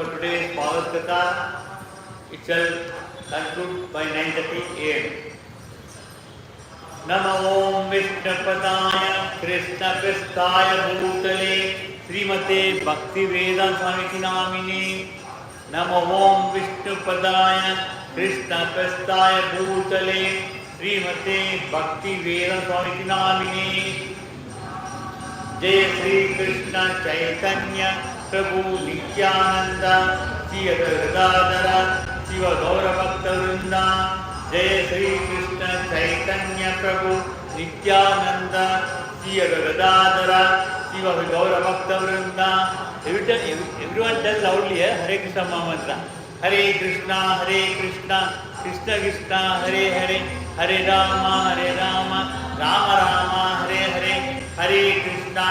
for today's Bhagavath Katha. It shall conclude by 9:30 a.m. Namo Om Vishnapadaya Krishna Prasthaya Bhutale Srimate Bhakti Vedanta Swamiti Namine. Namo Om Vishnapadaya Krishna Prasthaya Bhutale Srimate Bhakti Vedanta Swamiti Namine. Jai Shri Krishna Chaitanya Prabhu Nityananda Shri Gadadhara Shiva Gaura Bhakta Vrinda. Jai Shri Krishna Chaitanya Prabhu Nityananda Shri Gadadhara Shiva Gaura Bhakta Vrinda. Everyone tell loudly, Hare Krishna Mahamantra. Hare Krishna, Krishna Krishna, Hare Hare, Hare Rama, Rama Rama, Hare Hare, Hare Krishna,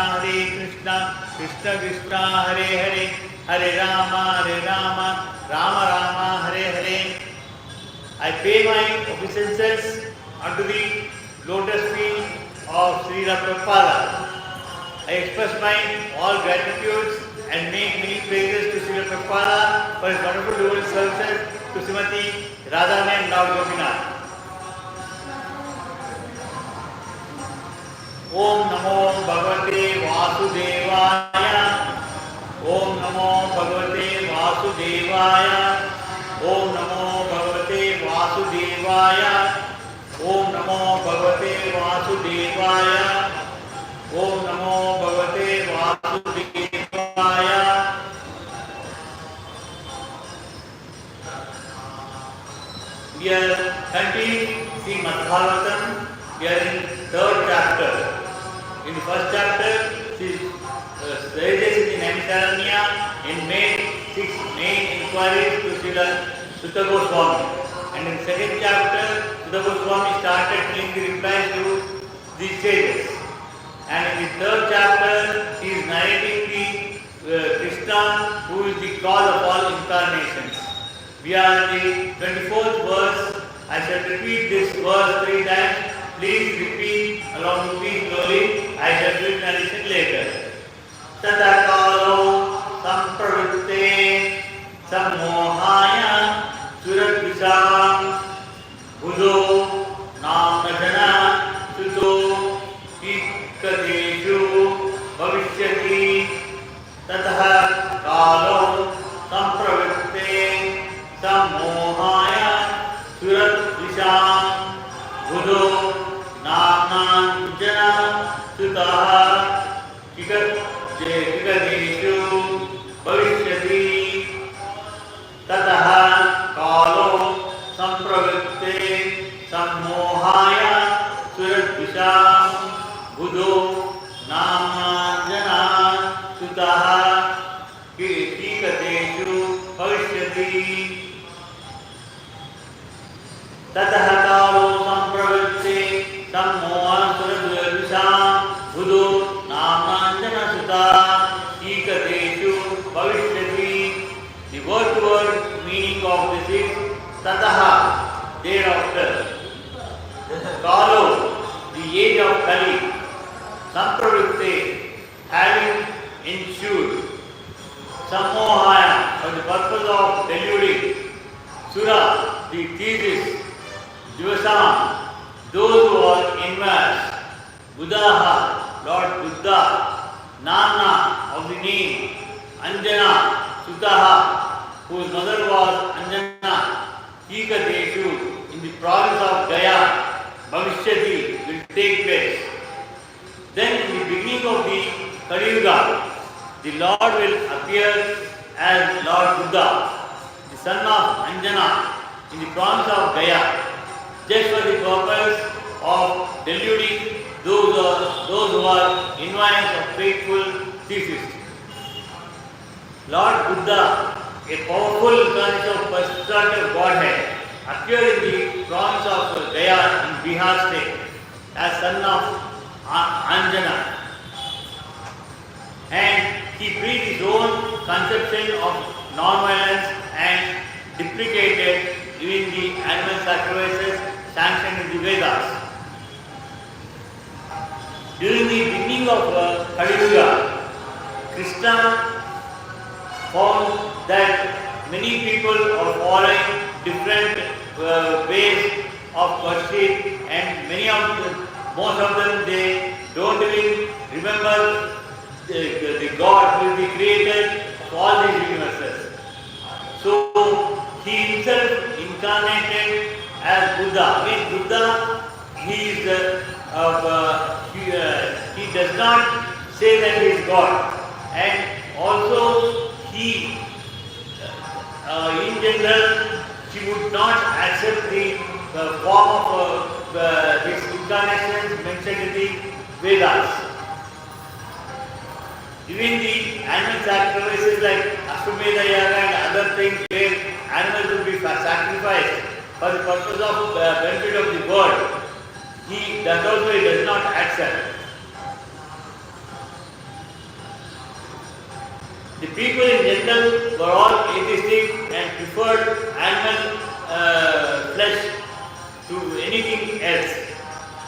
Krishna Krishna, Hare Hare, Hare Rama, Rama Rama, Hare Hare. I pay my obeisances unto the lotus feet of Sri Prabhupada. I express my all gratitudes and make many praises to Sri Prabhupada for his wonderful devotional services to Srimati Radharani and Lord Gopinath. Om Namo Bhagavate Vasudevaya. Om Namo Bhagavate Vasudevaya. Om Namo Bhagavate Vasudevaya. Om Namo Bhagavate Vasudevaya. Om Namo Bhagavate Vasudevaya. We are continuing Srimad Bhagavatam. We are in third chapter. In the first chapter, she sages in the Naimisharanya and made 6 main inquiries to Srila Sutta Goswami. And in the second chapter, Sutta Goswami started telling the replies to these sages. And in the third chapter, he is narrating the Krishna, who is the cause of all incarnations. We are in the 24th verse. I shall repeat this verse 3 times. Please repeat along with me slowly. I shall do narration later. Tatakalo sampravitte sammohaya suradvisam budo namnajana suto ikkadeshu bhavishyati tataha kalo sampravitte sammohaya suradvisam budo Namnanjana Sutaha Kikadeshu Bhavishyati Tataha Kalo Sampravitte Sammohaya Suradvisham Buddho Namnanjana Sutaha Kikadeshu Bhavishyati Tataha Kalo Sampravitte Sammoha Suradvisham Buddho Namanjana Sutta Ikadeshu Bhavishyati. The word-to-word meaning of this is Tataha, thereafter. Kalo, the age of Kali. Sampravitte, having ensued. Sammohaya, for the purpose of deluding. Sura, the thesis. Divasam, those who are envious. Buddha, Lord Buddha. Nana, of the name. Anjana, Sutaha, whose mother was Anjana. Ikadeshu, in the province of Gaya. Bhavishyati, will take place. Then in the beginning of the Kali Yuga, the Lord will appear as Lord Buddha, the son of Anjana, in the province of Gaya, just for the purpose of deluding those who are envious of faithful theists. Lord Buddha, a powerful incarnation of personality of Godhead, appeared in the province of Gaya in Bihar state as son of Anjana. And he preached his own conception of non-violence and deprecated even the animal sacrifices sanctioned in the Vedas. During the beginning of Kali Yuga, Krishna found that many people are following different ways of worship, and most of them, they don't even remember the God who is the creator of all these universes. So he himself incarnated as Buddha. Again, Buddha, he does not say that he is God, and also he, in general, he would not accept the form of his incarnations mentioned in the Vedas. Even the animal sacrifices like Ashwamedha Yaga and other things where animals would be sacrificed for the purpose of benefit of the world, that also he does not accept. The people in general were all atheistic and preferred animal flesh to anything else,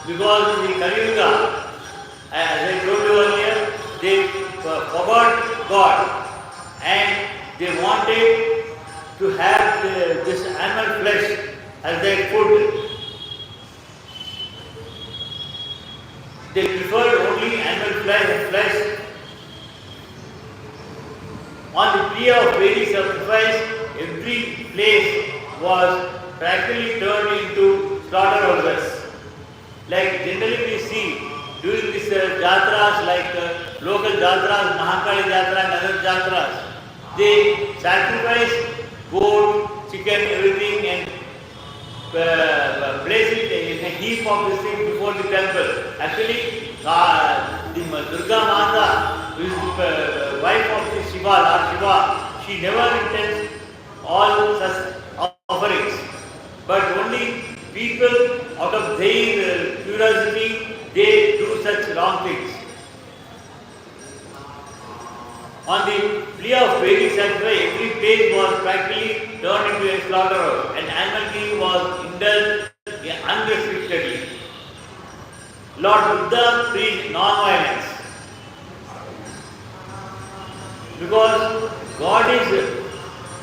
because in the Kali Yuga, as I told you earlier, they forgot God and they wanted to have this animal flesh as their food. They preferred only animal flesh. On the plea of Vedic sacrifice, every place was practically turned into slaughterhouses. Like generally we see during these jatras, like local jatras, Mahakali Jatra and other jatras, they sacrifice goat, chicken, everything, and place it in a heap of this thing before the temple. Actually, the Durga Mata, who is the wife of the Shiva, Lord Shiva, she never intends all such offerings. But only people, out of their curiosity, they do such wrong things. On the plea of Vedic sacrifice, every place was practically turned into a slaughterhouse, and animal killing was indulged unrestrictedly. Lord Buddha preached non-violence because God is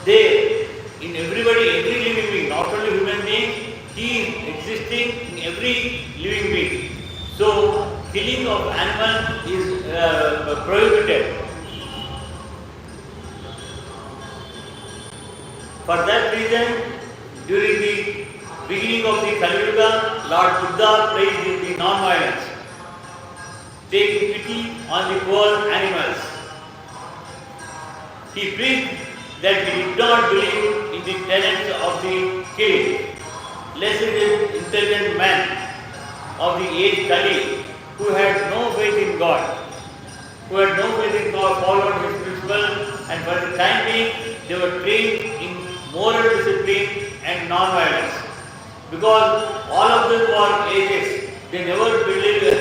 there in everybody, every living being, not only human beings, He is existing in every living being. So, killing of animal is prohibited. For that reason, during the beginning of the Kali Yuga, Lord Buddha preached the non-violence, taking pity on the poor animals. He preached that he did not believe in the tenets of the king, lest it is intelligent man of the age Kali, who had no faith in God, followed his principle, and for the time being they were trained in moral discipline and non-violence. Because all of them were atheists, they never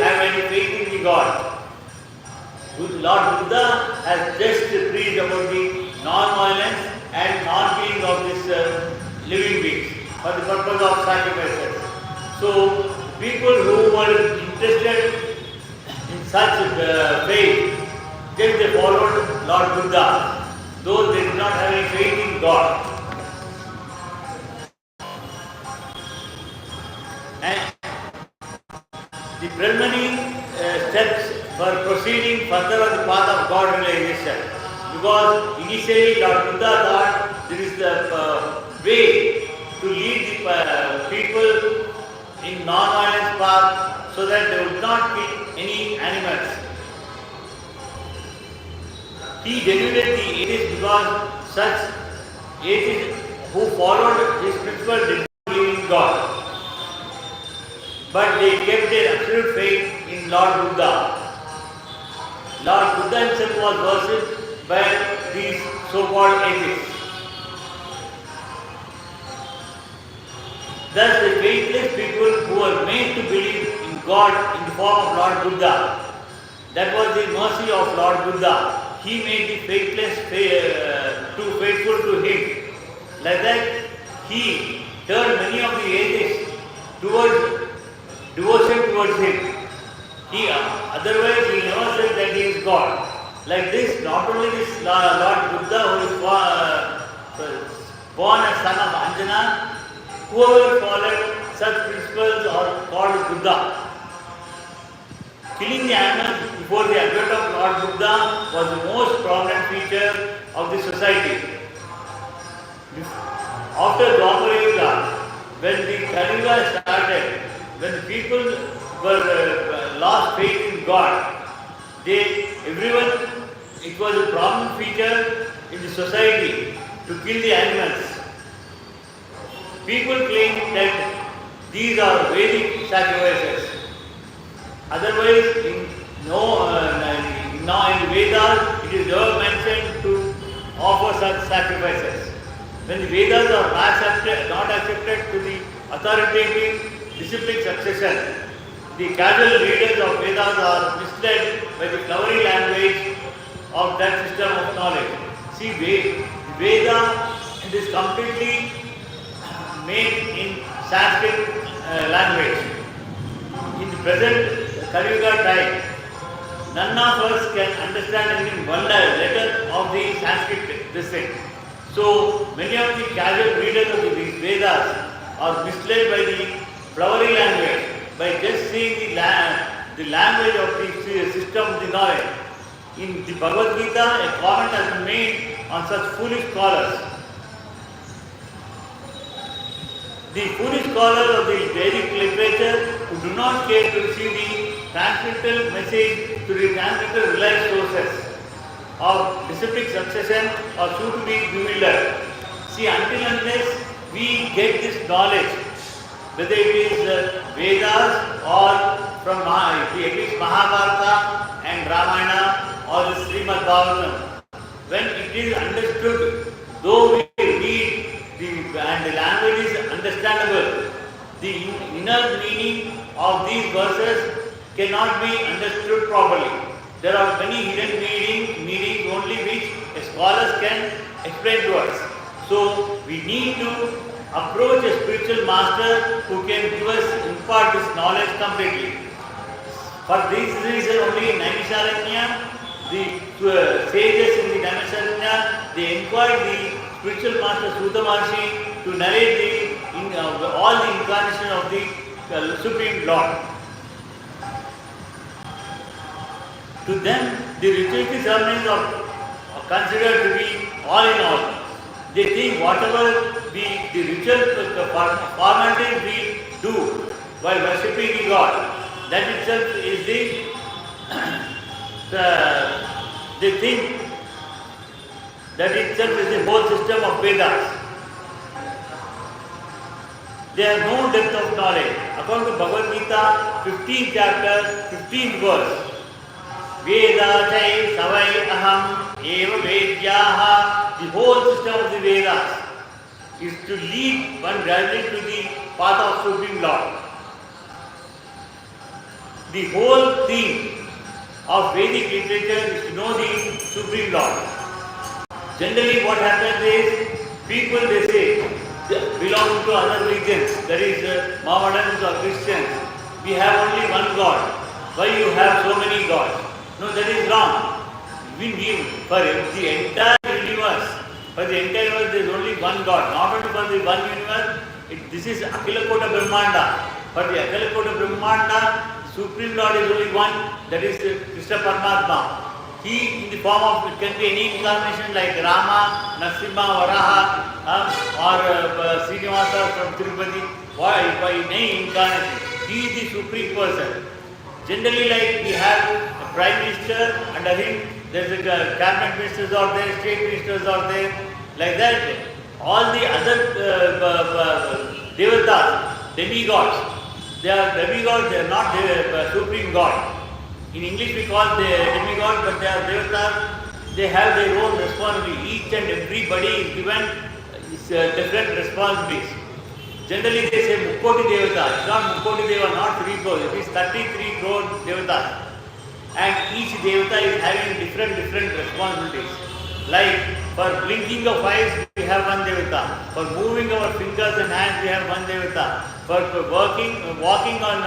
have any faith in the God. Lord Buddha has just preached about the non-violence and non-killing of these living beings for the purpose of sacrifices. So, people who were interested in such faith, then they followed Lord Buddha, though they did not have any faith in God. And the preliminary steps for proceeding further on the path of God realization. Because initially Lord Buddha thought there is the way to lead the people in non-violence path so that they would not kill any animals. He denuded the atheists because such atheists who followed his principle did not believe in God. But they kept their absolute faith in Lord Buddha. Lord Buddha himself was worshipped by these so-called atheists. Thus the faithless people who were made to believe in God in the form of Lord Buddha, that was the mercy of Lord Buddha. He made the faithless too faithful to him. Like that, he turned many of the atheists towards devotion towards him. Otherwise he never said that he is God. Like this, not only this Lord Buddha who is born as son of Anjana, whoever followed such principles are called Buddha. Killing the animals before the advent of Lord Buddha was the most prominent feature of the society. After Dwapara Yuga, when the Kali Yuga started, when the people were lost faith in God, it was a prominent feature in the society to kill the animals. People claim that these are Vedic sacrifices. Otherwise, in the Vedas, it is never mentioned to offer such sacrifices. When the Vedas are not accepted to the authoritative disciplic succession, the casual readers of Vedas are misled by the flowery language of that system of knowledge. See, Veda, it is completely made in Sanskrit language. In the present Kali Yuga time, none of us can understand even one letter of the Sanskrit this thing. So many of the casual readers of the Vedas are misled by the flowery language, by just seeing the language of the system of the knowledge. In the Bhagavad Gita, a comment has been made on such foolish scholars. The foolish scholars of the Vedic literature who do not care to receive the transmittal message to the transmittal realized sources of disciplic succession are soon to be bewildered. See, until unless we get this knowledge, whether it is Vedas or from at least Mahabharata and Ramayana or the Srimad Bhagavatam, when it is understood, though we read and the language is understandable, the inner meaning of these verses cannot be understood properly. There are many hidden meanings only which scholars can explain to us. So we need to approach a spiritual master who can impart this knowledge completely. For this reason only in Naimisharanya, the sages in the Naimisharanya, they inquired the spiritual master Sutta Maharshi to narrate all the incarnations of the Supreme Lord. To them, the ritualistic ceremonies are considered to be all in all. They think whatever the ritual formalities we do while worshipping the God, that itself is they think that itself is the whole system of Vedas. They have no depth of knowledge. According to Bhagavad Gita, 15th chapter, 15th verse, Veda chai savai aham eva vedyaha. The whole system of the Vedas is to lead one gradually to the path of Supreme Lord. The whole theme of Vedic literature is to know the Supreme Lord. Generally what happens is, people they say, belong to other religions, that is Mohammedans or Christians, we have only one God. Why you have so many gods? No, that is wrong. For the entire universe, there is only one God. Not only for the one universe, this is Akhila Kota Brahmanda. For the Akhila Kota Brahmanda, Supreme Lord is only one, that is Krishna Paramatma. He in the form of, it can be any incarnation like Rama, Narasimha, Varaha, or Srinivasa from Tirupati. Why? By any incarnation. He is the supreme person. Generally, like we have a Prime Minister, under him there is a cabinet ministers are there, state ministers are there, like that. All the other devatas, demigods, they are demigods, they are not the supreme God. In English we call the demigods, but they are devatas. They have their own responsibility. Each and everybody is given different responsibilities. Generally they say Mukkoti Devata. It's not Mukkoti Deva, not 3 crores. It is 33 crore Devatas. And each Devata is having different responsibilities. Like for blinking of eyes, we have one Devata. For moving our fingers and hands, we have one Devata. For walking on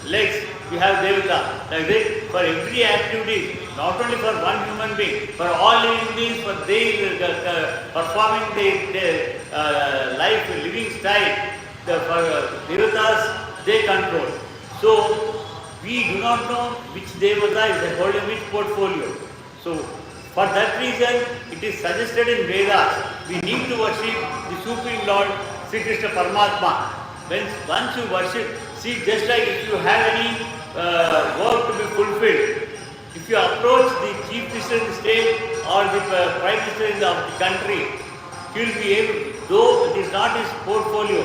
legs, we have Devata. Like this, for every activity, not only for one human being, for all living beings, for they performing their life, living style, for Devatas, they control. So, we do not know which Devata is holding which portfolio. So, for that reason, it is suggested in Vedas, we need to worship the Supreme Lord, Sri Krishna Paramatma. Once you worship, see, just like if you have any work to be fulfilled, if you approach the Chief Minister in the state or the Prime Minister of the country, he will be able, though it is not his portfolio,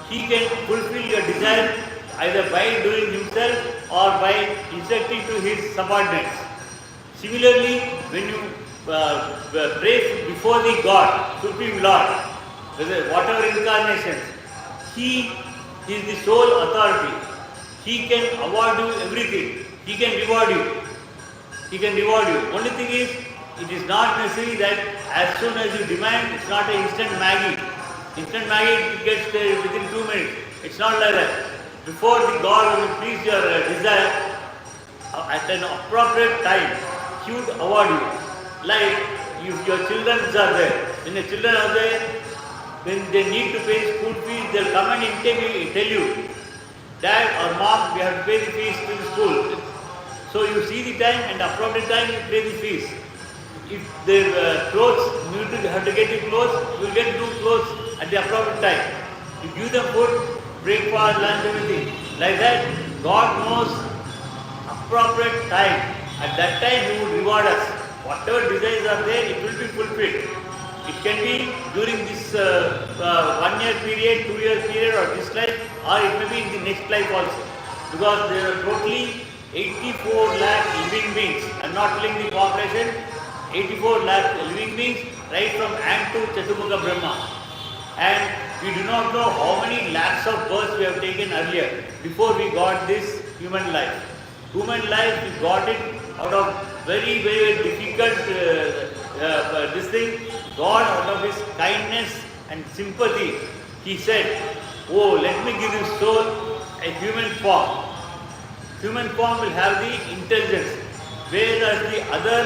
he can fulfill your desire either by doing himself or by instructing to his subordinates. Similarly, when you pray before the God, Supreme Lord, whatever incarnations, He is the sole authority. He can award you everything. He can reward you. He can reward you. Only thing is, it is not necessary that as soon as you demand, it's not an instant Maggie. Instant Maggie it gets within 2 minutes. It's not like that. Before the God will please your desire, at an appropriate time, He would award you. Like if your children are there, when the children are there, when they need to pay school fees, they'll come and tell you, Dad or Mom, we have to pay the fees to the school. So you see the time and appropriate time you pay the fees. If the clothes, you have to get the clothes, you will get new clothes at the appropriate time. You give them food, breakfast, lunch, everything. Like that, God knows appropriate time. At that time, He would reward us. Whatever desires are there, it will be fulfilled. It can be during this 1 year period, 2 year period, or this life, or it may be in the next life also. Because there are totally 84 lakh living beings. I am not telling the population, 84 lakh living beings, right from Ant to Chaturmukha Brahma. And we do not know how many lakhs of births we have taken earlier before we got this human life. Human life, we got it out of very, very difficult this thing. God, out of His kindness and sympathy, He said, oh, let me give you soul a human form. Human form will have the intelligence, whereas the other,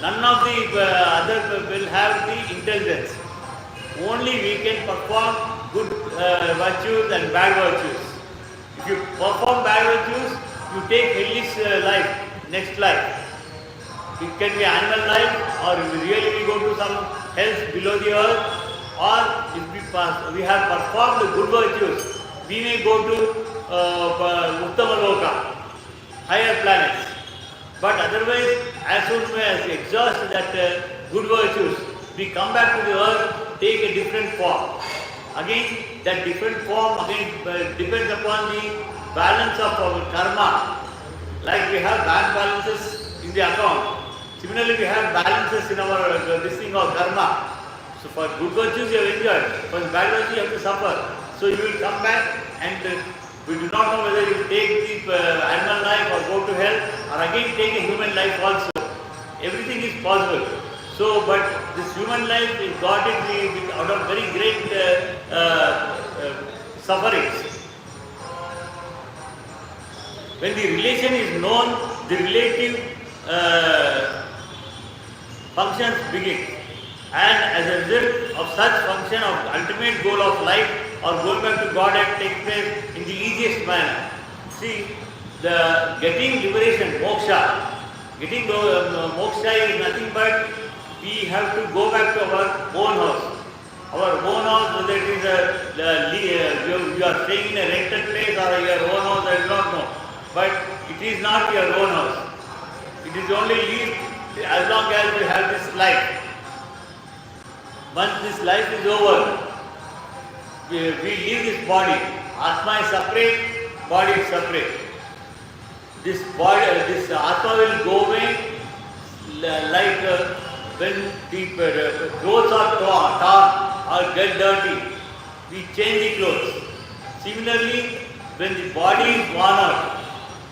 none of the other will have the intelligence. Only we can perform good virtues and bad virtues. If you perform bad virtues, you take hellish life, next life. It can be animal life, or really we go to some else below the earth, or if we have performed the good virtues, we may go to Uttama Loka, higher planets. But otherwise, as soon as we exhaust that good virtues, we come back to the earth, take a different form. Again, that different form depends upon the balance of our karma. Like we have bank balances in the account. Similarly, we have balances in our this thing of karma. So for good virtues you have enjoyed, for bad virtues you have to suffer. So you will come back and we do not know whether you take the animal life or go to hell or again take a human life also. Everything is possible. So, but this human life, we got it out of very great sufferings. When the relation is known, the relative functions begin. And as a result of such function of ultimate goal of life or going back to Godhead takes place in the easiest manner. See, the getting liberation, moksha, getting moksha is nothing but we have to go back to our own house. Our own house, whether it is you are staying in a rented place or your own house, I do not know. But it is not your own house. It is only leased as long as you have this life. Once this life is over, we leave this body. Atma is separate, body is separate. This body, this Atma will go away like when the clothes are torn or get dirty, we change the clothes. Similarly, when the body is worn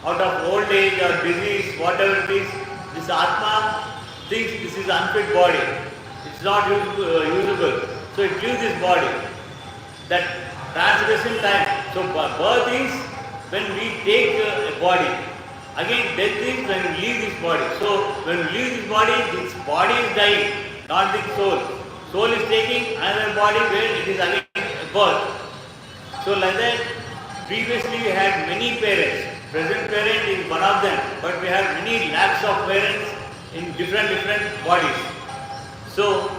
out of old age or disease, whatever it is, this Atma thinks this is unfit body. It's not usable. So it leaves this body. That transgression time. So birth is when we take a body. Again, death is when we leave this body. So, when we leave this body is dying, not the soul. Soul is taking another body where it is again birth. So, like that, previously we had many parents. Present parent is one of them, but we have many lakhs of parents in different bodies. So,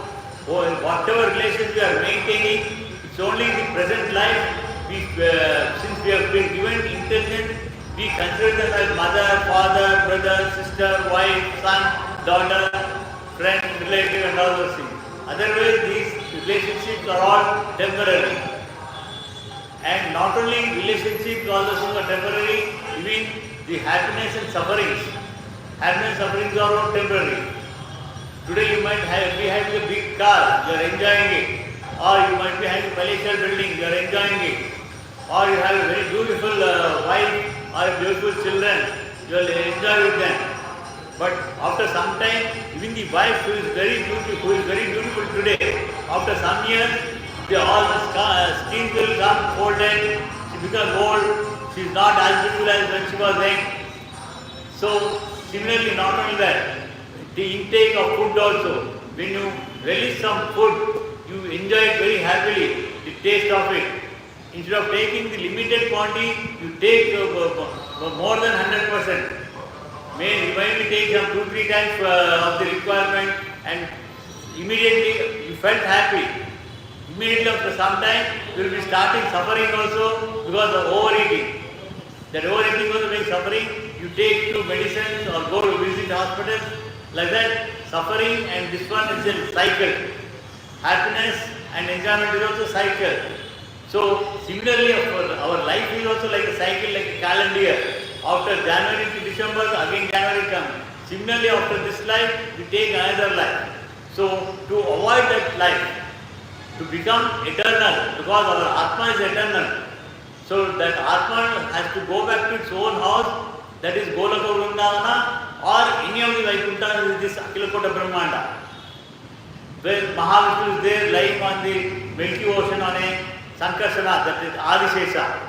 whatever relations we are maintaining, it's only the present life. Since we have been given intelligence, we consider them as mother, father, brother, sister, wife, son, daughter, friend, relative and all those things. Otherwise, these relationships are all temporary. And not only relationships, all those things are temporary, even the happiness and sufferings. Happiness and sufferings are all temporary. Today you might be having a big car, you are enjoying it. Or you might be having a palatial building, you are enjoying it. Or you have a very beautiful wife or beautiful children, you will enjoy with them. But after some time, even the wife who is very beautiful today, after some years, all the skin will come folded, she becomes old, she is not as beautiful as when she was young. So, similarly, not only that, the intake of food also, when you relish some food, you enjoy it very happily, the taste of it. Instead of taking the limited quantity, you take more than 100%. You might take some 2-3 times of the requirement and immediately you felt happy. Immediately after some time, you will be starting suffering also because of overeating. That overeating also makes suffering. You take to medicines or go to visit hospitals. Like that, suffering and this one is a cycle. Happiness and enjoyment is also cycle. So, similarly, our life is also like a cycle, like a calendar year. After January to December, again January comes. Similarly, after this life, we take another life. So, to avoid that life, to become eternal, because our Atma is eternal. So, that Atma has to go back to its own house, that is Golaka Vrindavana, or any of the Vaikunthas, this Akhilakota Brahmanda, where Mahavishnu is there lying on the Milky Ocean on a Sankarsana, that is Adishesha.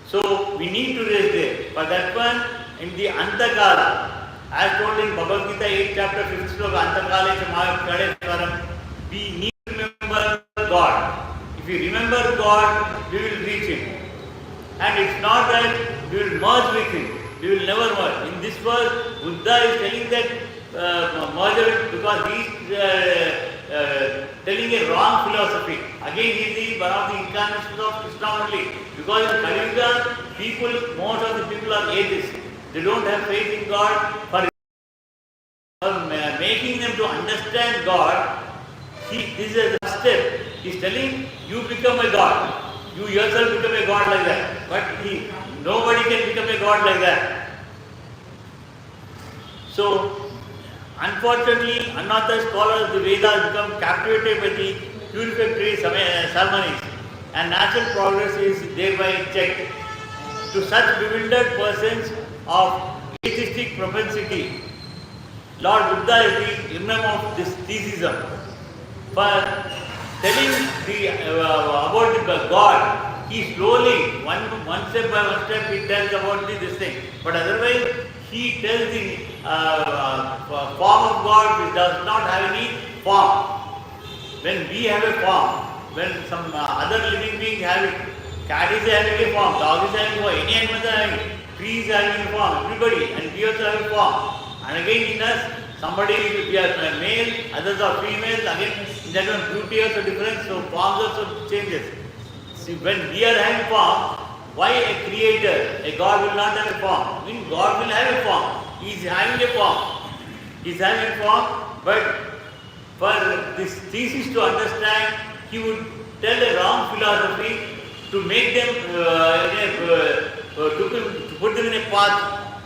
So we need to raise there. For that one, in the Antakala, as told in Bhagavath Katha 8 chapter 5th sloka, Antakale Mahavishnu, we need to remember God. If we remember God, we will reach Him. And it's not that we will merge with Him. We will never merge. In this verse, Buddha is telling that merger because he is telling a wrong philosophy. Again, he is one of the incarnations of Krishna only. Because in Kali Yuga, most of the people are atheists. They don't have faith in God. For making them to understand God, this is a step. He is telling you become a God. You yourself become a God like that. But nobody can become a God like that. So, unfortunately, another scholars of the Vedas become captivated by the purificatory ceremonies and natural progress is thereby checked. To such bewildered persons of atheistic propensity, Lord Buddha is the emblem of this theism. For telling about the God, he slowly, one step by one step, he tells about this thing. But otherwise, he tells the form of God which does not have any form. When we have a form, when some other living beings have it, cat is having a form, dog is having a form, any animal is having it, tree is having a form, everybody, and we also have a form. And again in us, somebody, we are male, others are female, again in that one beauty also different, so forms also changes. See, when we are having form, why a creator, a God will not have a form? I mean, God will have a form. He is having a form. He is having a form, but for this thesis to understand, he would tell a wrong philosophy to make them, to put them in a path.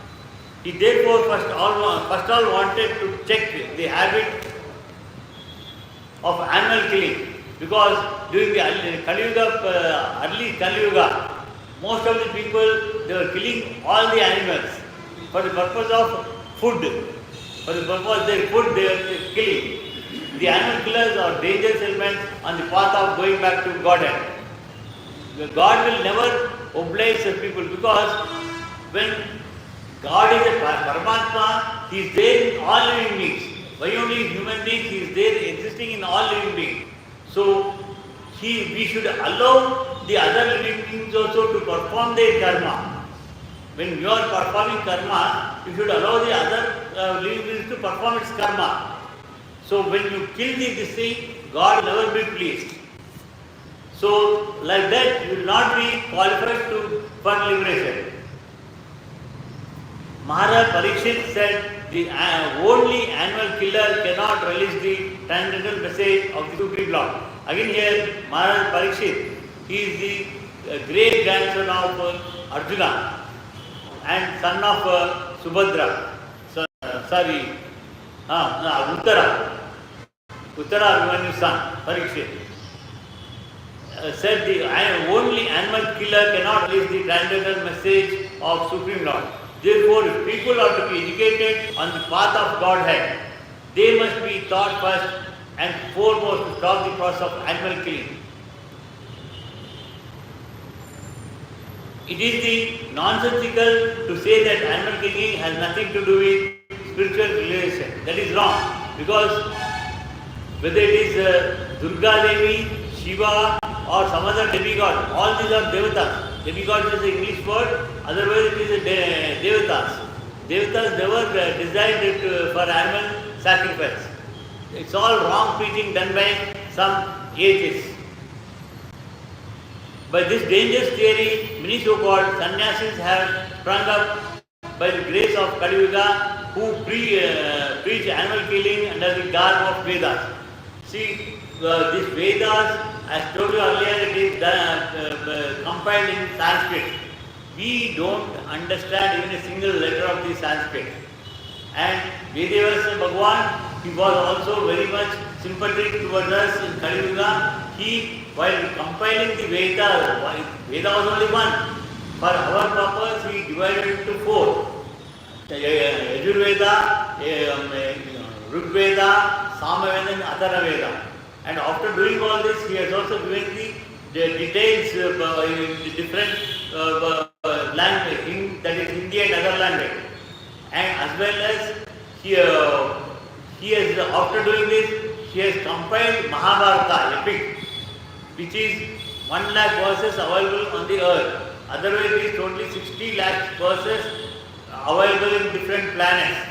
He therefore first all wanted to check the habit of animal killing, because during the Kali Yuga, early Kali Yuga, most of the people, they were killing all the animals for the purpose of food. For the purpose of their food, they were killing. The animal killers are dangerous elements on the path of going back to Godhead. God will never oblige such people, because when God is a Paramatma, He is there in all living beings. Why only in human beings? He is there existing in all living beings. So we should allow the other living beings also to perform their karma. When you are performing karma, you should allow the other living beings to perform its karma. So when you kill this thing, God will never be pleased. So like that, you will not be qualified for liberation. Maharaj Parikshit said, the only animal killer cannot release the transcendental message of the Supreme Lord. Again here, Maharaj Parikshit, he is the great grandson of Arjuna and son of Subhadra. Uttara Abhimanyu's son, Parikshit. Said the only animal killer cannot release the transcendental message of Supreme Lord. Therefore, if people are to be educated on the path of Godhead, they must be taught first and foremost to stop the process of animal killing. It is the nonsensical to say that animal killing has nothing to do with spiritual relation. That is wrong, because whether it is Durga Devi, Shiva, or some other demigod, all these are devatas. Demigod is the English word, otherwise it is devatas. Devatas never designed for animal sacrifice. It's all wrong preaching done by some atheists. By this dangerous theory, many so-called sannyasis have sprung up by the grace of Kali Yuga, who preach animal killing under the garb of Vedas. See, these Vedas, as told you earlier, it is compiled in Sanskrit. We don't understand even a single letter of the Sanskrit. And Vedavasa Bhagavan, he was also very much sympathetic towards us in Kali Yuga. He, while compiling the Vedas, Veda was only one. For our purpose, he divided it into four. Yajurveda, Rigveda, Samaveda and Atharvaveda. And after doing all this, he has also given the details in different language, that is Hindi and other language. And as well as he has, after doing this, he has compiled Mahabharata, epic, which is 1 lakh verses available on the earth. Otherwise, it is totally 60 lakh verses available in different planets.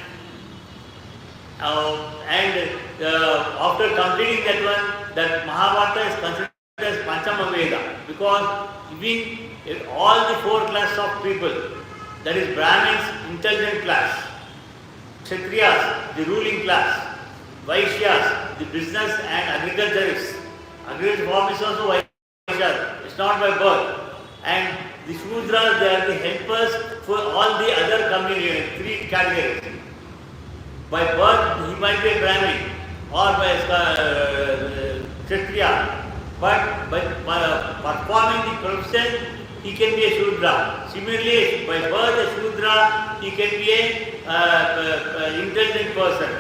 After completing that one, that Mahabharata is considered as Panchama Veda, because even all the four classes of people, that is Brahmins, intelligent class, Kshatriyas, the ruling class, Vaishyas, the business and agriculturists. Agriculture form is also Vaishyas, it's not by birth. And the Shudras, they are the helpers for all the other communities, three categories. By birth, he might be a Brahmin or by Kshatriya, but by performing the profession, he can be a Shudra. Similarly, by birth, a Shudra, he can be an intelligent person.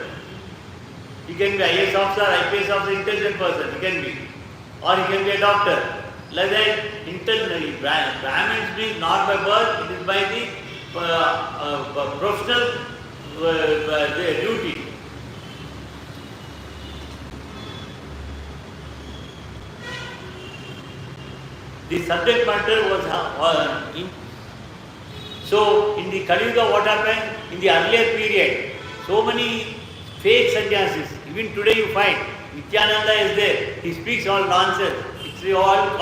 He can be IAS officer, IPS officer, intelligent person, he can be. Or he can be a doctor. Like that, intelligent. Brahmins means not by birth, it is by the professional duty. The subject matter was so in the Kali Yuga, what happened in the earlier period? So many fake sannyasis. Even today you find Nityananda is there. He speaks all nonsense. It's all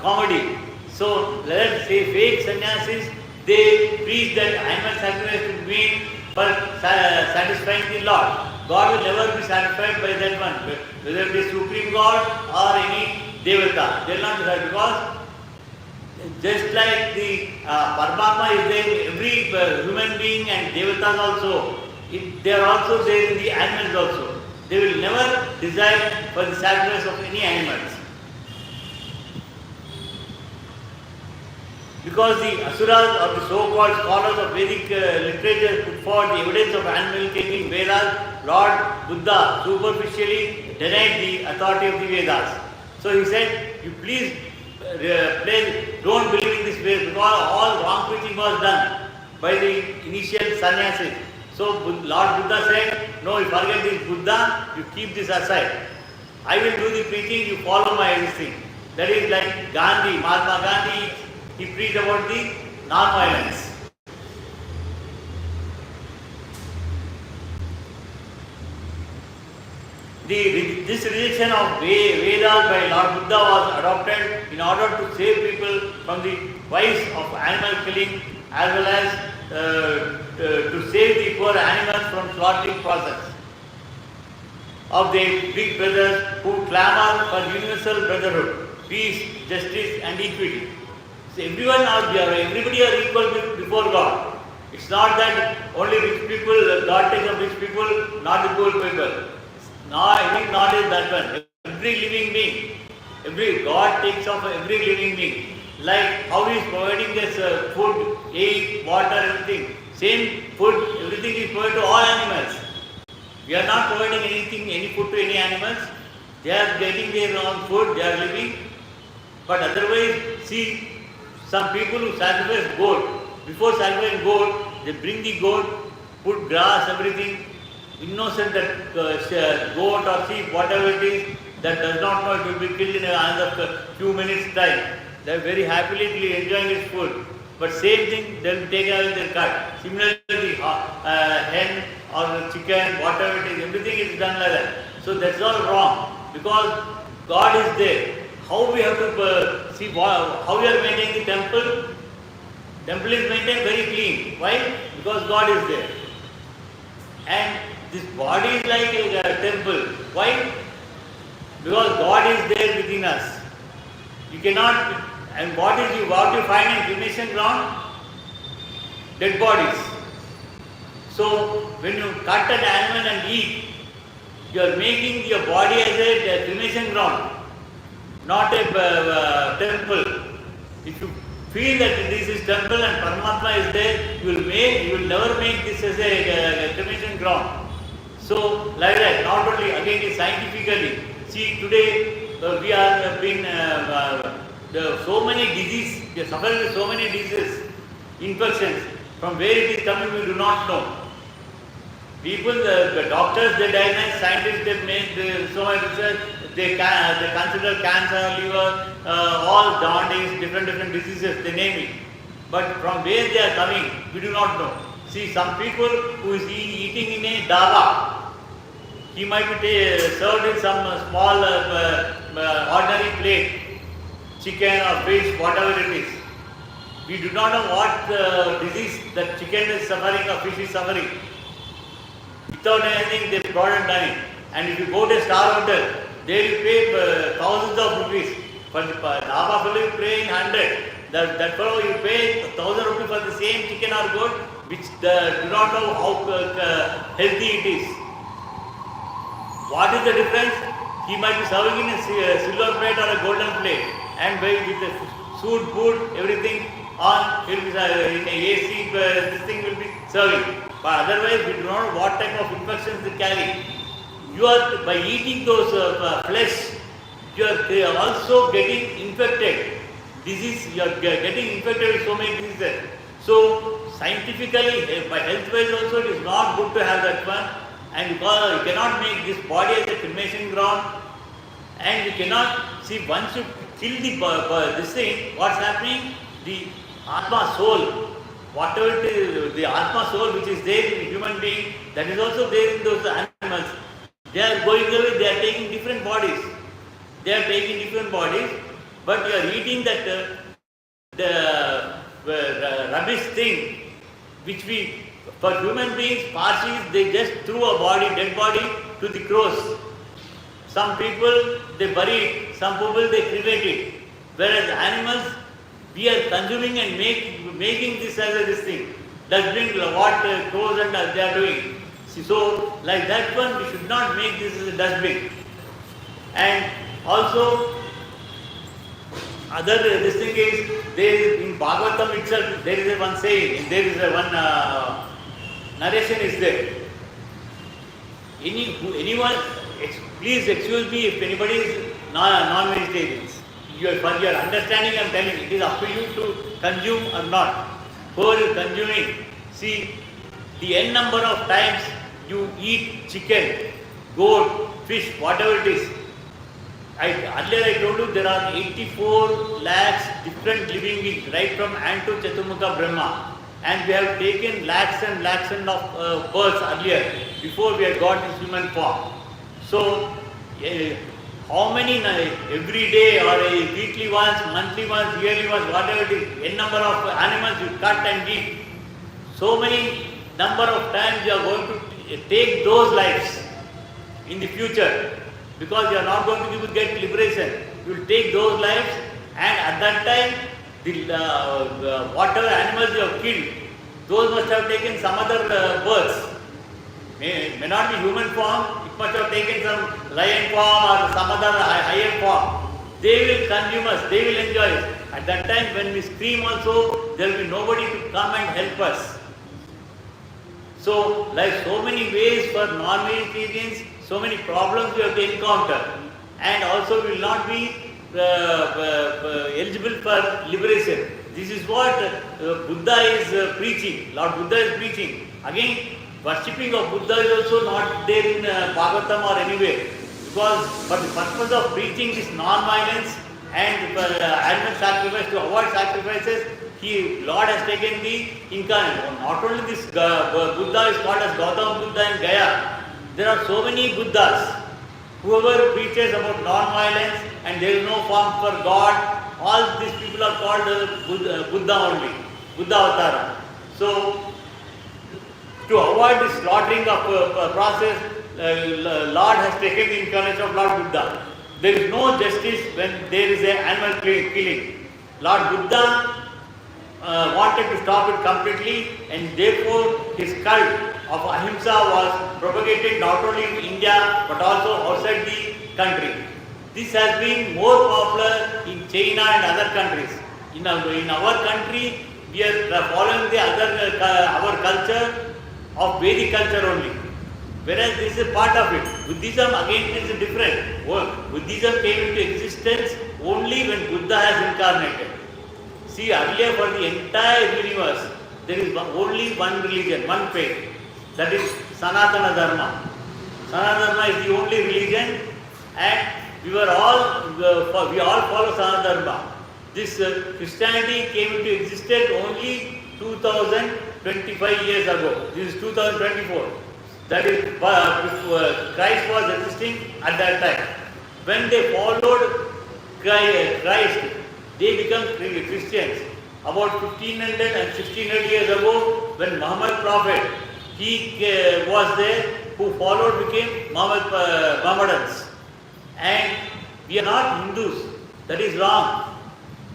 comedy. So let's say fake sannyasis. They preach that animal sacrifice should be for satisfying the Lord. God will never be satisfied by that one, whether it is Supreme God or any Devata. They will not be satisfied, because just like the Paramatma is there in every human being and Devatas also, they are also there in the animals also. They will never desire for the sacrifice of any animals. Because the Asuras or the so-called scholars of Vedic literature put forward the evidence of animal killing in Vedas, Lord Buddha superficially denied the authority of the Vedas. So he said, you please don't believe in this way, because all wrong preaching was done. by the initial sannyasis. So Lord Buddha said, no, you forget this Buddha, you keep this aside. I will do the preaching, you follow my everything. That is like Gandhi, Mahatma Gandhi, he preached about the non-violence. This rejection of Vedas by Lord Buddha was adopted in order to save people from the vice of animal killing, as well as to save the poor animals from slaughtering process of their big brothers who clamor for universal brotherhood, peace, justice and equity. So everybody are equal before God. It's not that only rich people, God takes of rich people, not the poor people. No, I think not is that one. Every living being, God takes of every living being. Like how He is providing us food, air, water, everything. Same food, everything is provided to all animals. We are not providing any food to any animals. They are getting their own food, they are living. But otherwise, see, some people who sacrifice goat, before sacrificing goat, they bring the goat, put grass, everything. Innocent that goat or sheep, whatever it is, that does not know it will be killed in another few minutes time. They are very happily enjoying its food. But same thing, they will take away their cut. Similarly, hen or chicken, whatever it is, everything is done like that. So that's all wrong. Because God is there. How we have to see how we are maintaining the temple? Temple is maintained very clean. Why? Because God is there. And this body is like a temple. Why? Because God is there within us. You cannot, and what you find in cremation ground? Dead bodies. So when you cut an animal and eat, you are making your body as a cremation ground, not a temple. If you feel that this is temple and Paramatma is there, you will never make this as a cremation ground. So like that, not only again scientifically. See, today we are being so many diseases, we are suffering with so many diseases, infections. From where it is coming, we do not know. People, the doctors, they diagnose, scientists, they make so much research. They consider cancer, liver, all jaundice, different diseases, they name it. But from where they are coming, we do not know. See, some people who is eating in a dhaba, he might be served in some small ordinary plate, chicken or fish, whatever it is. We do not know what disease that chicken is suffering or fish is suffering. Without anything, they brought it down. And if you go to a star hotel, they will pay thousands of rupees. For the dhaba fellow, you pay in 100. That fellow, you pay 1,000 rupees for the same chicken or goat, which do not know how healthy it is. What is the difference? He might be serving in a silver plate or a golden plate, and with the food, everything on, he will be in a AC, this thing will be serving. But otherwise, we do not know what type of infections they carry. You are, by eating those flesh, you are also getting infected. Disease, you are getting infected with so many diseases. So, scientifically, by health-wise also, it is not good to have that one. And because you cannot make this body as a cremation ground, and you cannot see once you kill this thing, what's happening? The Atma soul, whatever it is, the Atma soul which is there in the human being, that is also there in those animals. They are going away, they are taking different bodies. They are taking different bodies, but you are eating that the rubbish thing which we, for human beings, Parsis, they just threw a body, dead body to the cross. Some people, they bury it, some people, they cremate it. Whereas animals, we are consuming and making this as this thing. Dustbin, what crows and they are doing. So, like that one, we should not make this as a dustbin. And also, other this thing is, there is in Bhagavatam itself, there is a one saying, there is a one narration is there. Anyone, please excuse me if anybody is non-vegetarians. For your understanding, I am telling you, it is up to you to consume or not. Whoever is consuming, See, the n number of times you eat chicken, goat, fish, whatever it is. Earlier I told you there are 84 lakhs different living beings, right from Ant to Chaturmukha Brahma. And we have taken lakhs and of births earlier, before we had got this human form. So, how many every day or weekly ones, monthly ones, yearly ones, whatever it is, n number of animals you cut and eat. So many number of times you are going to take those lives in the future, because you are not going to get liberation. You will take those lives, and at that time the whatever animals you have killed, those must have taken some other births. May not be human form, it must have taken some lion form or some other higher form. They will consume us, they will enjoy it. At that time when we scream also, there will be nobody to come and help us. So, like so many ways for non-vegetarians, so many problems we have to encounter, and also we will not be eligible for liberation. This is what Buddha is preaching, Lord Buddha is preaching. Again, worshipping of Buddha is also not there in Bhagavatam or anywhere, because for the purpose of preaching this non-violence and animal sacrifice, to avoid sacrifices, Lord has taken the incarnation. Not only this Buddha is called as Gautama Buddha in Gaya, there are so many Buddhas. Whoever preaches about non-violence and there is no form for God, all these people are called Buddha only, Buddha Avatara. So, to avoid the slaughtering of process, Lord has taken the incarnation of Lord Buddha. There is no justice when there is an animal killing. Lord Buddha wanted to stop it completely, and therefore his cult of ahimsa was propagated not only in India but also outside the country. This has been more popular in China and other countries. In our country, we are following the our culture of Vedic culture only. Whereas this is a part of it. Buddhism again is different. Buddhism came into existence only when Buddha has incarnated. See, earlier for the entire universe, there is only one religion, one faith. That is Sanatana Dharma. Sanatana Dharma is the only religion, and we all follow Sanatana Dharma. This Christianity came into existence only 2025 years ago. This is 2024. That is, Christ was existing at that time. When they followed Christ, they become Christians. About 1500 and 1600 years ago, when Muhammad Prophet, he was there, who followed became Mohammedans. And we are not Hindus. That is wrong.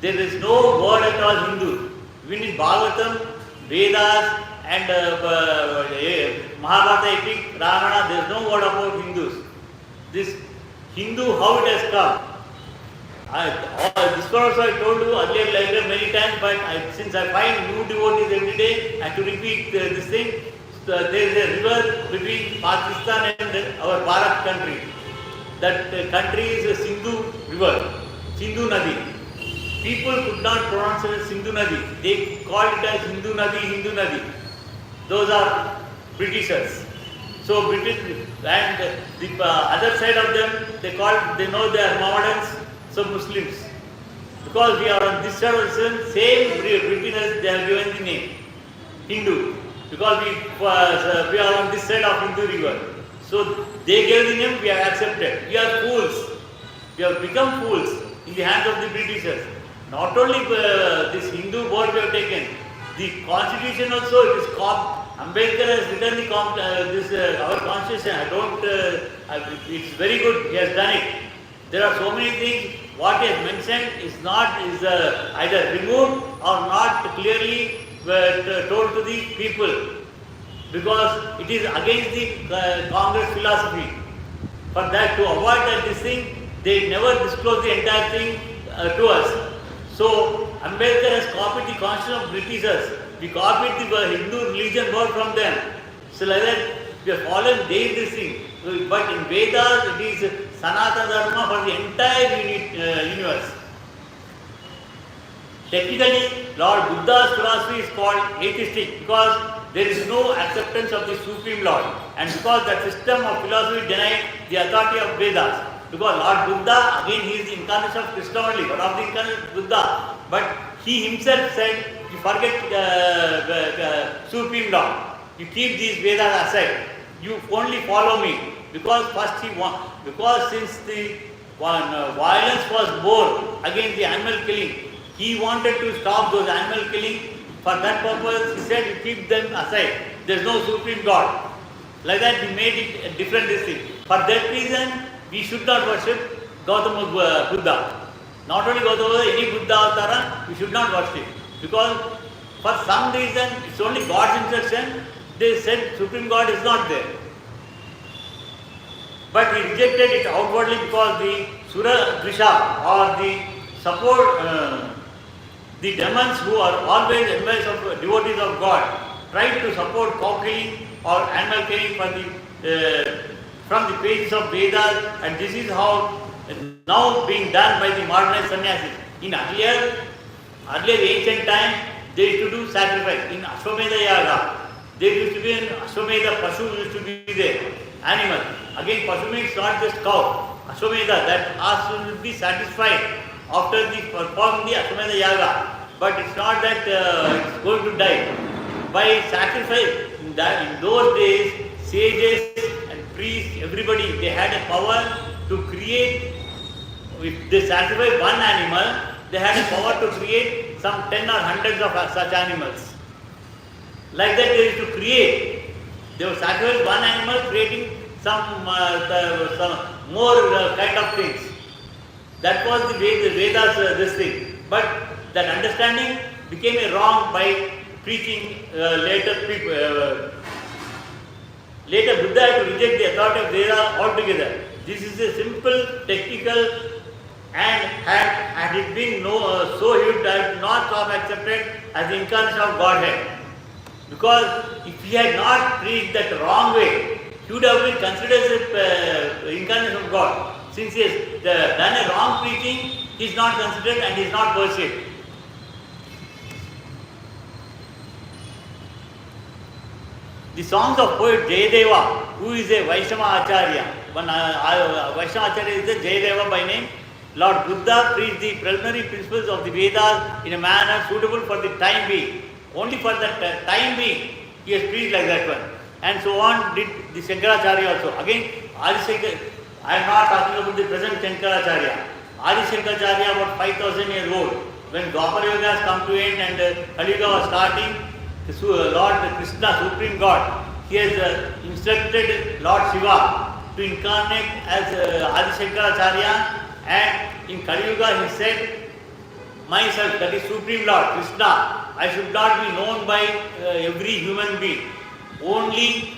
There is no word at all Hindu. Even in Bhagavatam, Vedas and Mahabharata epic, Ramayana, there is no word about Hindus. This Hindu, how it has come. This one also I told you earlier many times, but since I find new devotees every day, I have to repeat this thing. There is a river between Pakistan and our Bharat country. That country is a Sindhu river, Sindhu Nadi. People could not pronounce it as Sindhu Nadi. They called it as Hindu Nadi, Hindu Nadi. Those are Britishers. So British and the other side of them, they know they are Mohammedans, so Muslims. Because we are on this side of the same Britishers, they have given the name Hindu. Because we are on this side of Hindu river. So they gave the name, we have accepted. We are fools. We have become fools in the hands of the Britishers. Not only this Hindu word we have taken, the constitution also, it is Ambedkar has written our constitution. It's very good, he has done it. There are so many things, what he has mentioned is either removed or not clearly told to the people, because it is against the Congress philosophy. For that, to avoid this thing, they never disclose the entire thing to us. So, Ambedkar has copied the constitution of Britishers. We copied the Hindu religion word from them. So, like that, we have fallen this thing. But in Vedas, it is Sanatana Dharma for the entire universe. Technically, Lord Buddha's philosophy is called atheistic because there is no acceptance of the Supreme Lord. And because that system of philosophy denied the authority of Vedas. Because Lord Buddha, again he is the incarnation of Krishna only, one of the incarnations of Buddha. But he himself said, you forget Supreme Lord. You keep these Vedas aside. You only follow me. Because first because since the violence was born against the animal killing, he wanted to stop those animal killing. For that purpose, he said, you keep them aside. There is no Supreme God. Like that, he made it a different thing. For that reason, we should not worship Gautama Buddha. Not only Gautama Buddha, any Buddha avatara, we should not worship. Because for some reason, it's only God's instruction, they said Supreme God is not there. But he rejected it outwardly because the Sura Drisha or the support, the demons who are always envious of devotees of God try to support cow killing or animal killing from the pages of Vedas, and this is how now being done by the modernized sannyasis. In earlier ancient time, they used to do sacrifice. In Ashwamedha Yaga, there used to be an Ashwamedha Pashu used to be there, animal. Again, Pashu means not just cow. Ashwamedha, that ass will be satisfied after the performing the Ashwamedha Yaga. But it's not that it's going to die. By sacrifice, in those days, sages and priests, everybody, they had a power to create. If they sacrifice one animal, they had a power to create some 10 or hundreds of such animals. Like that they used to create. They would sacrifice one animal, creating some more kind of things. That was the Vedas, this thing. But that understanding became a wrong by preaching later people. Later Buddha had to reject the authority of Veda altogether. This is a simple, technical, and had it been so huge that not have accepted as the incarnation of Godhead. Because if he had not preached that wrong way, he would have been considered as the incarnation of God. Since he has done a wrong preaching, he is not considered and he is not worshipped. The songs of poet Jayadeva, who is a Vaishnava Acharya. One Vaishnava Acharya is the Jayadeva by name. Lord Buddha preached the preliminary principles of the Vedas in a manner suitable for the time being. Only for that time being, he has preached like that one. And so on did the Shankaracharya also. Again, Adi I am not talking about the present Shankaracharya. Adi Shankaracharya, about 5,000 years old. When Dwapara Yuga has come to end and Kali Yuga was starting, Lord Krishna, Supreme God, he has instructed Lord Shiva to incarnate as Adi Shankaracharya, and in Kali Yuga he said, myself, that is Supreme Lord Krishna, I should not be known by every human being. Only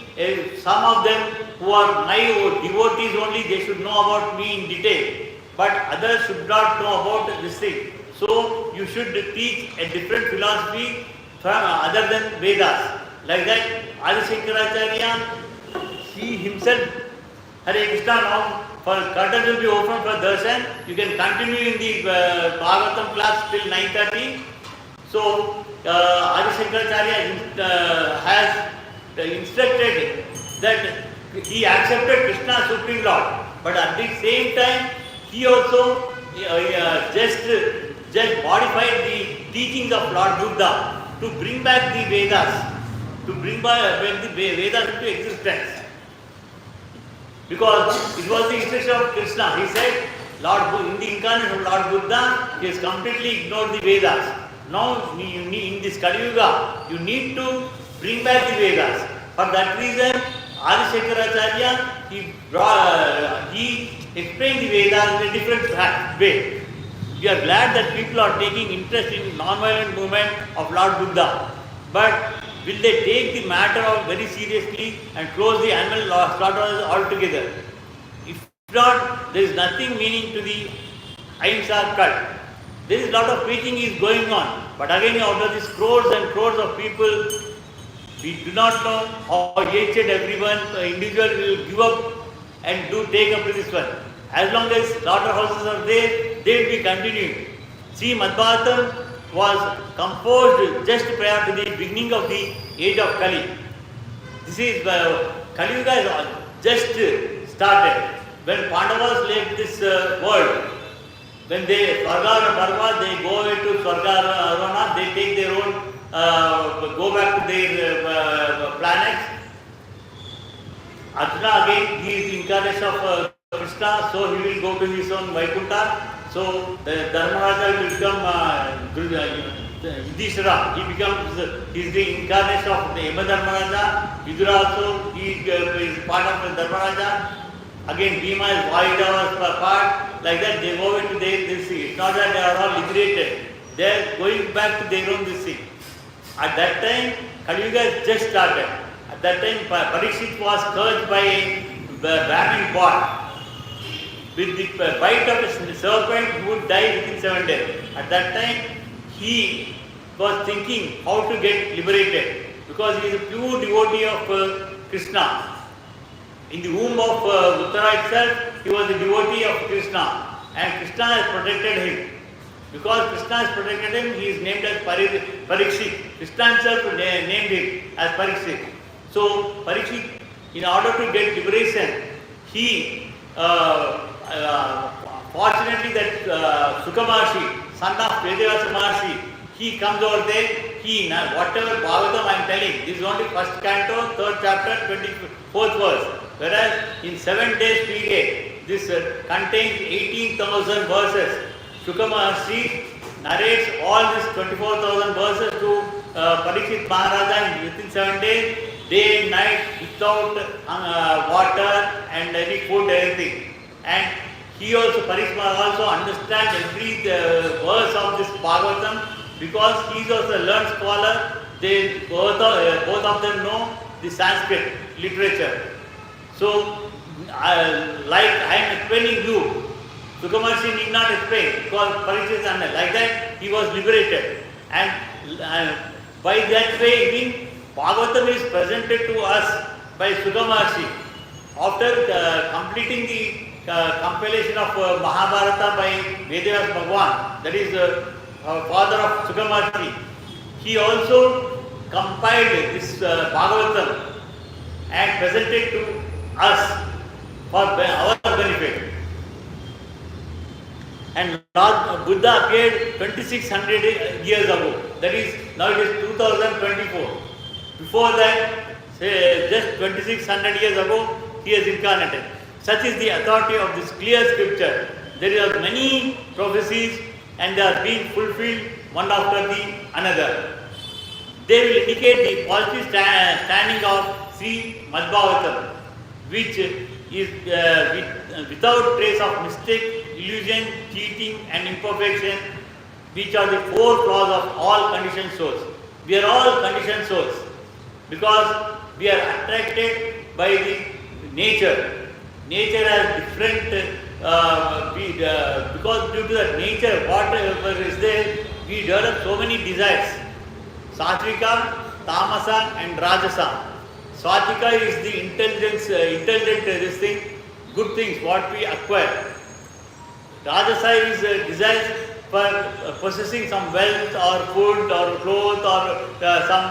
some of them who are my devotees only, they should know about me in detail. But others should not know about this thing. So you should teach a different philosophy from other than Vedas. Like that, Adi Shankaracharya, he himself, Hare Krishna, now for curtains will be open for darshan. You can continue in the Bhagavatam class till 9:30. So Adi Shankaracharya has instructed that he accepted Krishna Supreme Lord, but at the same time he also just modified the teachings of Lord Buddha to bring back the Vedas, to bring back the Vedas into existence. Because it was the instruction of Krishna. He said, in the incarnation of Lord Buddha, he has completely ignored the Vedas. Now in this Kali Yuga, you need to bring back the Vedas. For that reason, Adi Shankaracharya, he explained the Vedas in a different way. We are glad that people are taking interest in non-violent movement of Lord Buddha. But will they take the matter very seriously and close the animal slaughter altogether? If not, there is nothing meaning to the Ahimsa cult. There is a lot of preaching is going on. But again, out of these crores and crores of people, we do not know how hatred everyone, individual will give up and take up with this one. As long as slaughterhouses are there, they will be continuing. See, Madhbhavatam was composed just prior to the beginning of the age of Kali. This is Kali Yuga is just started. When Pandavas left this world, when they Swarga Bharva, they go away to Swarga Arona, they take their own, go back to their planets. Arjuna again, he is the incarnation of Krishna, so he will go to his own Vaikuntha. So the Dharmaraja will become Yudhishthira. He is the incarnation of the Yama Dharmaraja. Vidura also, he is part of the Dharmaraja. Again, Bhima is Vaidava's part. Like that, they go into this thing. It's not that they are all liberated. They are going back to their own this thing. At that time, Kali Yuga has just started. At that time, Parikshit was scourged by a Brahmin god. With the bite of a serpent, he would die within 7 days. At that time, he was thinking how to get liberated because he is a pure devotee of Krishna. In the womb of Uttara itself, he was a devotee of Krishna, and Krishna has protected him. Because Krishna has protected him, he is named as Parikshit. Krishna himself named him as Parikshit. So, Parikshit, in order to get liberation, he fortunately that Sukamarshi, son of Vedavasa Maharshi, he comes over there, he, whatever Bhagavatam I am telling, this is only first canto, 3rd chapter, 24th verse. Whereas in 7 days period, this contains 18,000 verses. Sukamarshi narrates all these 24,000 verses to Parikshit Maharaja within 7 days, day and night, without water and any food, everything. And he also, Parikshit also understands every verse of this Bhagavatam because he is also a learned scholar. They both of them know the Sanskrit literature. So, like I am explaining you, Sukamarshi need not explain because Parikshit is like that he was liberated. And by that way, even Bhagavatam is presented to us by Sukamarshi after completing the compilation of Mahabharata by Vedavas Bhagwan, that is father of Sukamarshi. He also compiled this Bhagavatam and presented to us for our benefit. And Lord Buddha appeared 2600 years ago. That is, now it is 2024. Before that, just 2600 years ago, he has incarnated. Such is the authority of this clear scripture. There are many prophecies and they are being fulfilled one after the another. They will indicate the positive standing of Sri Madhbhavatam, which is without trace of mistake, illusion, cheating and imperfection, which are the 4 flaws of all conditioned souls. We are all conditioned souls because we are attracted by the nature. Nature has different, because due to that nature, whatever is there, we develop so many desires. Satvika, Tamasa and Rajasa. Satvika is the intelligent this thing, good things, what we acquire. Rajasa is desires for possessing some wealth or food or clothes or some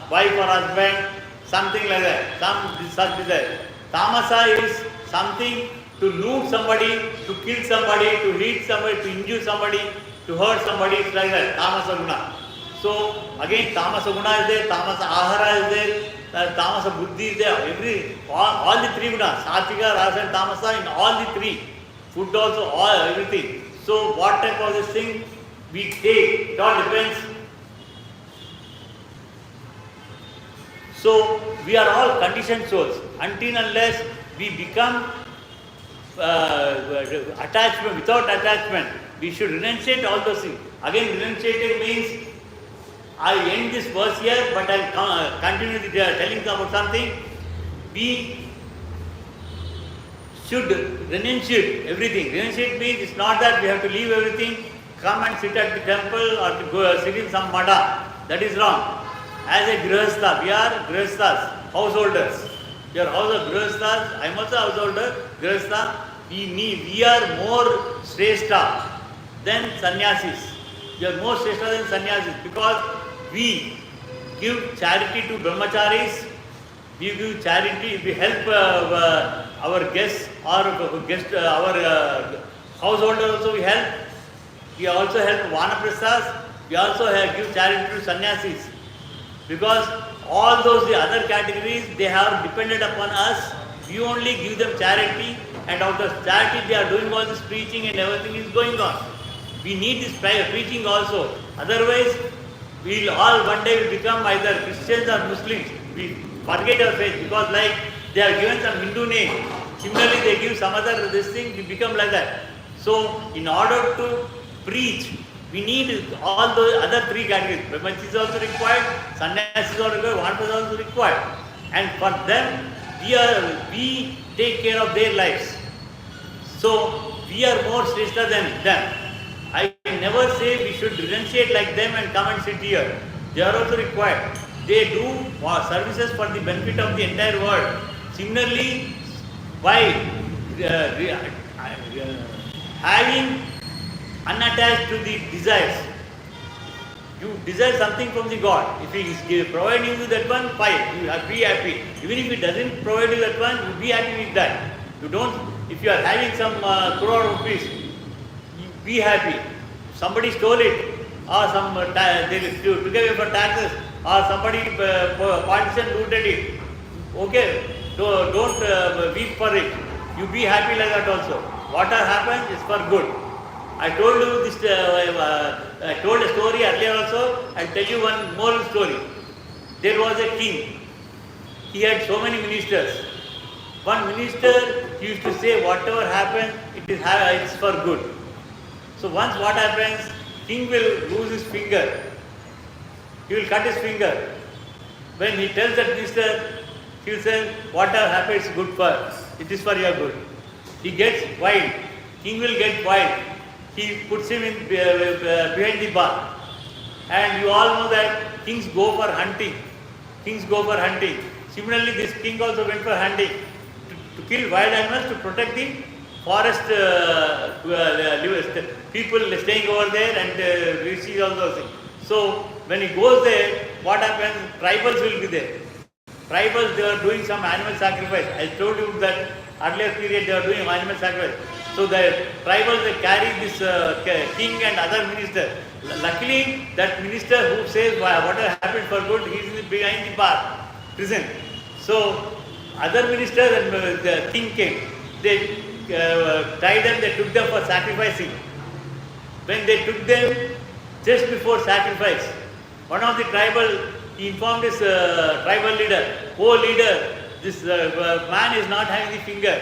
wife or husband, something like that, some such desire. Tamasa is something to loot somebody, to kill somebody, to hit somebody, to injure somebody, to hurt somebody, it's like that, Tamasa Guna. So again Tamasa Guna is there, Tamasa Ahara is there, Tamasa Buddhi is there, all the 3 gunas, Satvika, Rasa and Tamasa in all the 3. Food also, all, everything. So what type of this thing we take, it all depends. So we are all conditioned souls until unless we become attachment, without attachment, we should renunciate all those things. Again, renunciating means I end this verse here, but I will continue telling about something. We should renunciate everything. Renunciate means it's not that we have to leave everything, come and sit at the temple or to go sit in some mada. That is wrong. As a grihastha, we are grihasthas, householders. We are grihasthas, I am also a householder, grihastha. We are more shrestha than sannyasis. You are more Shrestha than sannyasis, because we give charity to brahmacharis, we give charity, we help our guests or our householder also we help. We also help vanaprasthas, we also give charity to sannyasis. Because all those the other categories, they have depended upon us. We only give them charity, and out of charity they are doing all this preaching and everything is going on. We need this preaching also. Otherwise, we will all one day will become either Christians or Muslims. We forget our faith, because like they are given some Hindu name. Similarly, they give some other this thing, we become like that. So, in order to preach, we need all those other three categories. Brahmachari is also required, sannyasi is also required, vanaprastha is also required. And for them, we take care of their lives. So, we are more Shrestha than them. I never say we should renunciate like them and come and sit here. They are also required. They do services for the benefit of the entire world. Similarly, by having unattached to the desires, you desire something from the God. If He is providing you that one, fine, you be happy. Even if He doesn't provide you that one, you be happy with that. You don't. If you are having some crore rupees, be happy. Somebody stole it, or some they took away for taxes, or somebody partisan looted it. Okay, so don't weep for it. You be happy like that also. Whatever happens is for good. I told you this. I told a story earlier also. I'll tell you one more story. There was a king. He had so many ministers. One minister used to say, whatever happens, it's for good. So once what happens, king will lose his finger. He will cut his finger. When he tells that minister, he will say, whatever happens is good for, it is for your good. He gets wild. King will get wild. He puts him in behind the bar. And you all know that kings go for hunting. Kings go for hunting. Similarly, this king also went for hunting to kill wild animals to protect the forest people staying over there and receive all those things. So when he goes there, what happens? Tribals will be there. Tribals, they are doing some animal sacrifice. I told you that earlier period they are doing animal sacrifice. So the tribals, they carry this king and other minister. Luckily, that minister who says whatever happened for good, he is behind the bar, prison. So other ministers and the king came. They tied them, they took them for sacrificing. When they took them, just before sacrifice, one of the tribal, he informed his tribal leader, oh leader, this man is not having the finger.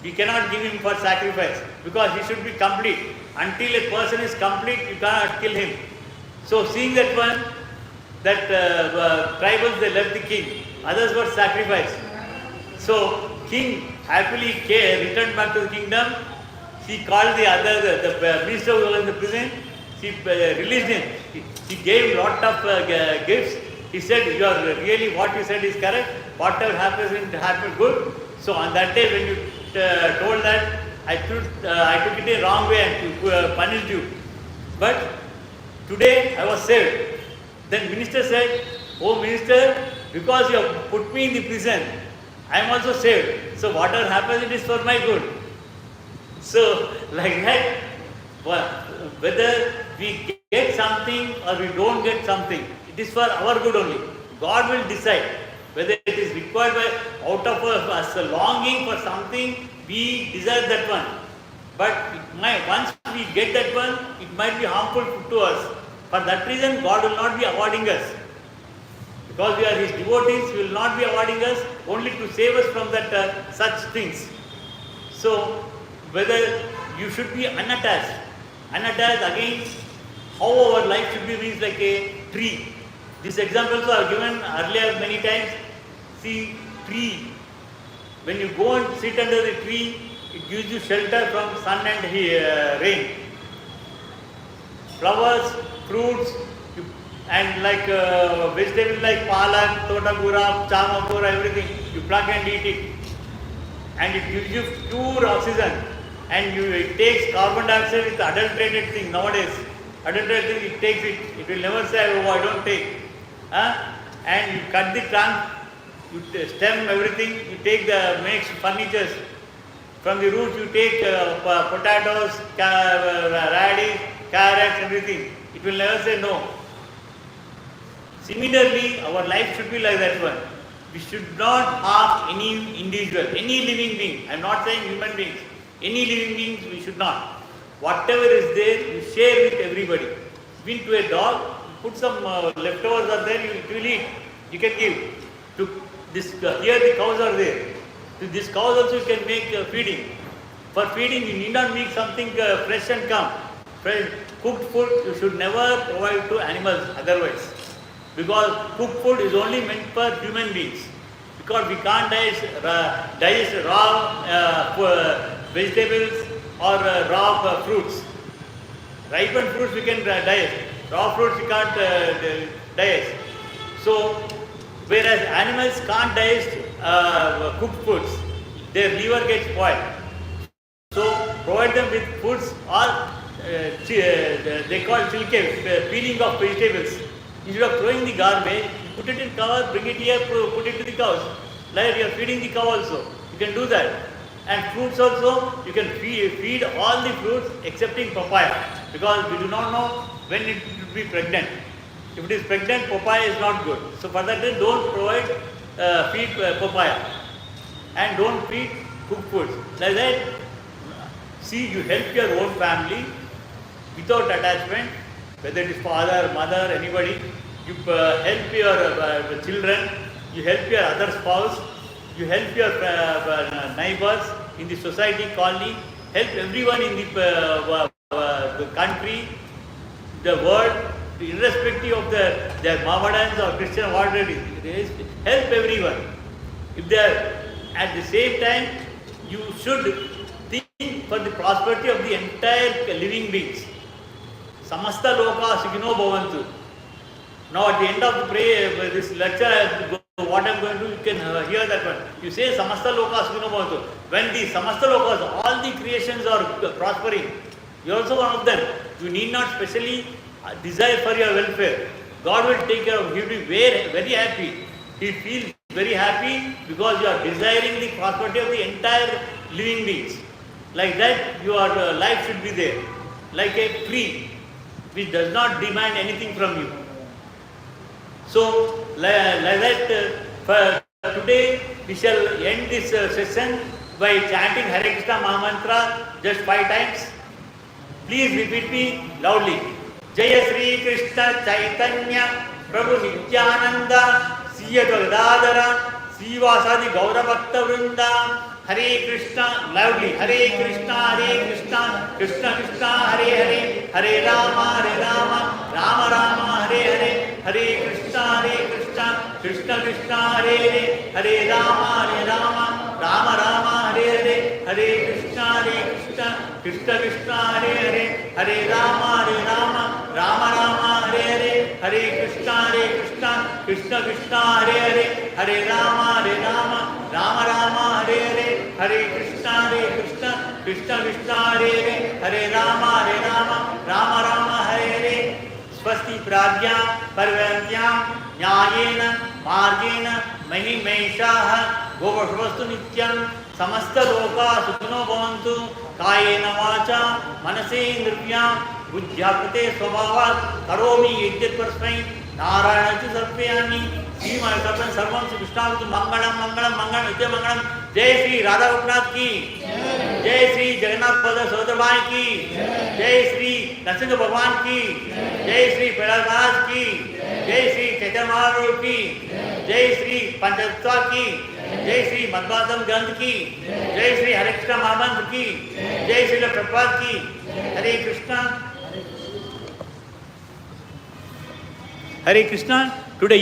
We cannot give him for sacrifice because he should be complete. Until a person is complete, you cannot kill him. So seeing that one, that tribals, they left the king. Others were sacrificed. So king happily returned back to the kingdom. She called the minister who was in the prison. She released him. She gave lot of gifts. He said, you are really, what you said is correct. Whatever happens, it happened good. So on that day when you told that, I took it a wrong way and punished you. But today I was saved. Then minister said, oh minister, because you have put me in the prison, I am also saved. So whatever happens, it is for my good. So like that, whether we get something or we don't get something, it is for our good only. God will decide whether it is required out of us a longing for something, we desire that one. But once we get that one, it might be harmful to us. For that reason, God will not be awarding us. Because we are His devotees, He will not be awarding us, only to save us from that such things. So, whether you should be unattached. Unattached, again, how our life should be means like a tree. These examples are given earlier many times. See, tree. When you go and sit under the tree, it gives you shelter from sun and rain. Flowers, fruits, and like vegetables like palak, totagura, chamakura, everything, you pluck and eat it. And it gives you pure oxygen. And it takes carbon dioxide with adulterated thing nowadays. adulterated, it takes it. It will never say, oh, I don't take. And you cut the trunk, you stem everything, you take the makes furnitures. From the roots you take potatoes, radish, carrots, everything. It will never say no. Similarly, our life should be like that one. We should not harm any individual, any living being. I am not saying human beings. Any living beings we should not. Whatever is there, you share with everybody. Even to a dog, put some leftovers are there, it will eat. You can give. To this, here the cows are there. To this cows also you can make feeding. For feeding, you need not make something fresh and come. Fresh, cooked food you should never provide to animals otherwise. Because cooked food is only meant for human beings. Because we can't digest raw vegetables or raw fruits. Ripened fruits we can digest. Raw fruits we can't digest. So, whereas animals can't digest cooked foods, their liver gets spoiled. So, provide them with foods or they call chilke, peeling of vegetables. Instead of throwing the garbage, put it in cover, bring it here, put it to the cows. Like you are feeding the cow also. You can do that. And fruits also, you can feed all the fruits excepting papaya. Because we do not know when it will be pregnant. If it is pregnant, papaya is not good. So for that, don't provide, feed papaya. And don't feed cooked foods. Like that, see, you help your own family without attachment. Whether it is father, mother, anybody, you help your children, you help your other spouse, you help your neighbors in the society, colony, help everyone in the country, the world, irrespective of their Mohammedans or Christian, whatever it is, help everyone. If they are at the same time, you should think for the prosperity of the entire living beings. Samasta loka sukhino bhavantu. Now at the end of the prayer, this lecture, what I am going to do, you can hear that one. You say samasta loka sukhino bhavantu. When the samasta lokas, all the creations are prospering, you are also one of them. You need not specially desire for your welfare. God will take care of you. He will be very, very happy. He feels very happy because you are desiring the prosperity of the entire living beings. Like that, your life should be there. Like a tree which does not demand anything from you. So, like that, for today we shall end this session by chanting Hare Krishna Mahamantra just 5 times. Please repeat me loudly. Jaya Sri Krishna Chaitanya Prabhu Nityananda Sri Advaita Srivasadi Gaura Bhakta Vrinda Hare Krishna, loudly, Hare Krishna, Krishna Krishna, Hare Hare, Hare Rama, Rama Rama, Hare Hare, Hare Krishna, Krishna Krishna, Hare Hare, Hare Rama, Rama Rama, Hare Hare, Hare Krishna, Krishna Krishna, Hare Hare, Hare Rama, Rama Rama, Hare Hare, Hare Krishna, Krishna Krishna, Hare Hare, Hare Rama, Rama Rama, Hare Hare, Hare Krishna, Krishna Krishna, Hare Hare, Hare Rama, Rama Hare Hare. Swasti Pragyam Parvantyam Nyayena Margena Mahimeshaha Govashvastu Nityam Samasta Loka Sukhino Bhavantu Kayena Vacha Manase Indrivyam Buddhyapate Swabhavat Karomi Yajyat Parasmai Narayana Sarpayami Sima Sarpan Sarvam Krishna Mangalam Nitya Mangalam Jai Sri Radha Gopinath ki Jai Sri Jagannath Pada Sodarbhai ki Jai Sri Nrsimha Bhagwan ki Jai Sri Prahlad Maharaj ki Jai Sri Chaitanya Mahaprabhu ki Jai Sri Panchatattva ki Jai Sri Madhvatam Granth ki Jai Sri Hare Krishna Mahamantra ki Jai Sri Prabhupada ki Hare Krishna. Hare Krishna. Today